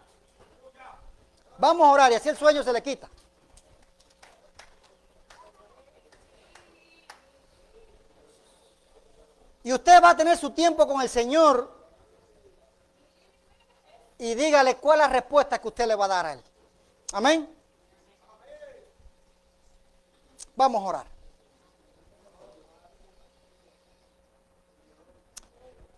Vamos a orar y así el sueño se le quita. Y usted va a tener su tiempo con el Señor y dígale cuál es la respuesta que usted le va a dar a Él. Amén. Vamos a orar.